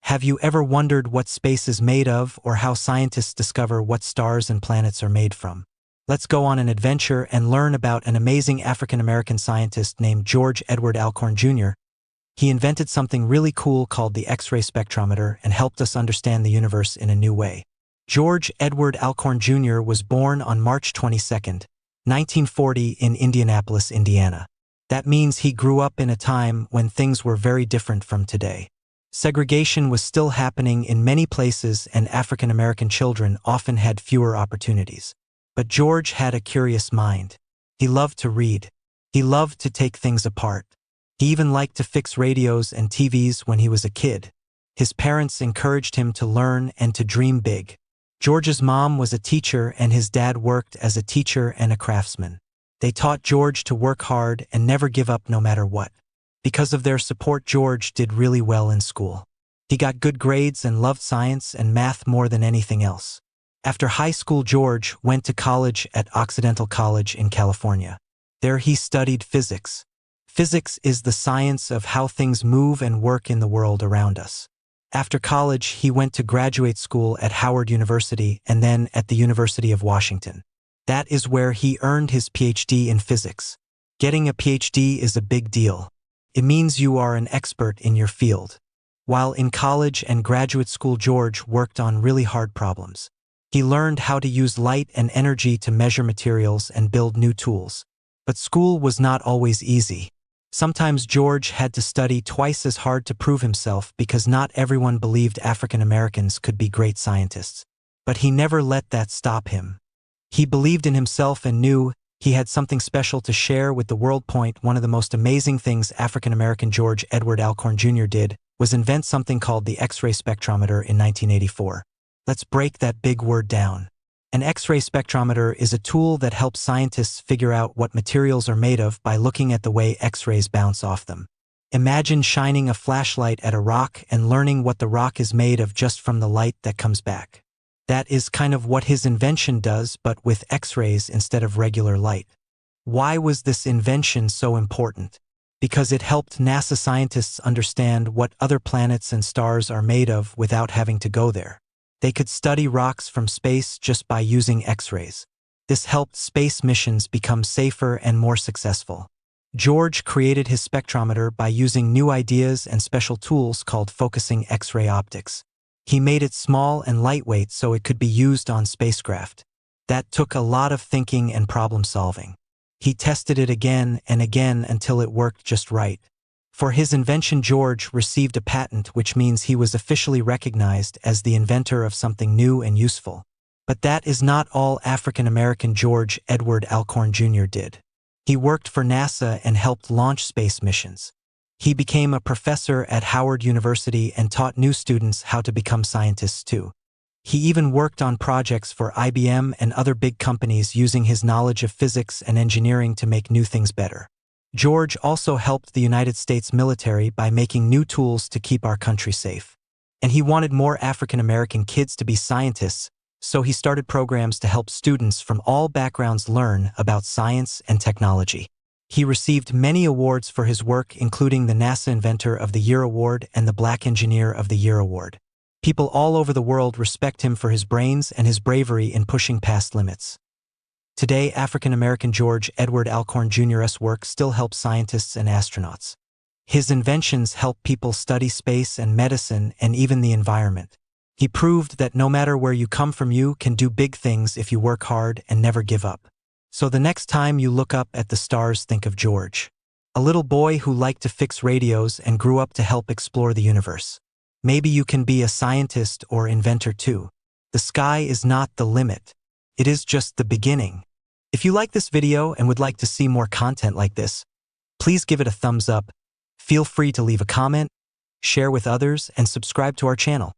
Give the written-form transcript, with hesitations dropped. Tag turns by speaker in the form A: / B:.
A: Have you ever wondered what space is made of or how scientists discover what stars and planets are made from? Let's go on an adventure and learn about an amazing African-American scientist named George Edward Alcorn Jr. He invented something really cool called the X-ray spectrometer and helped us understand the universe in a new way. George Edward Alcorn Jr. was born on March 22, 1940 in Indianapolis, Indiana. That means he grew up in a time when things were very different from today. Segregation was still happening in many places and African-American children often had fewer opportunities. But George had a curious mind. He loved to read. He loved to take things apart. He even liked to fix radios and TVs when he was a kid. His parents encouraged him to learn and to dream big. George's mom was a teacher and his dad worked as a teacher and a craftsman. They taught George to work hard and never give up no matter what. Because of their support, George did really well in school. He got good grades and loved science and math more than anything else. After high school, George went to college at Occidental College in California. There he studied physics. Physics is the science of how things move and work in the world around us. After college, he went to graduate school at Howard University and then at the University of Washington. That is where he earned his PhD in physics. Getting a PhD is a big deal. It means you are an expert in your field. While in college and graduate school, George worked on really hard problems. He learned how to use light and energy to measure materials and build new tools. But school was not always easy. Sometimes George had to study twice as hard to prove himself because not everyone believed African Americans could be great scientists. But he never let that stop him. He believed in himself and knew he had something special to share with the world. One of the most amazing things African American George Edward Alcorn Jr. did was invent something called the X-ray spectrometer in 1984. Let's break that big word down. An X-ray spectrometer is a tool that helps scientists figure out what materials are made of by looking at the way X-rays bounce off them. Imagine shining a flashlight at a rock and learning what the rock is made of just from the light that comes back. That is kind of what his invention does, but with X-rays instead of regular light. Why was this invention so important? Because it helped NASA scientists understand what other planets and stars are made of without having to go there. They could study rocks from space just by using X-rays. This helped space missions become safer and more successful. George created his spectrometer by using new ideas and special tools called focusing X-ray optics. He made it small and lightweight so it could be used on spacecraft. That took a lot of thinking and problem solving. He tested it again and again until it worked just right. For his invention, George received a patent, which means he was officially recognized as the inventor of something new and useful. But that is not all African-American George Edward Alcorn Jr. did. He worked for NASA and helped launch space missions. He became a professor at Howard University and taught new students how to become scientists too. He even worked on projects for IBM and other big companies using his knowledge of physics and engineering to make new things better. George also helped the United States military by making new tools to keep our country safe. And he wanted more African American kids to be scientists, so he started programs to help students from all backgrounds learn about science and technology. He received many awards for his work, including the NASA Inventor of the Year Award and the Black Engineer of the Year Award. People all over the world respect him for his brains and his bravery in pushing past limits. Today, African-American George Edward Alcorn Jr.'s work still helps scientists and astronauts. His inventions help people study space and medicine and even the environment. He proved that no matter where you come from, you can do big things if you work hard and never give up. So the next time you look up at the stars, think of George, a little boy who liked to fix radios and grew up to help explore the universe. Maybe you can be a scientist or inventor too. The sky is not the limit. It is just the beginning. If you like this video and would like to see more content like this, please give it a thumbs up. Feel free to leave a comment, share with others, and subscribe to our channel.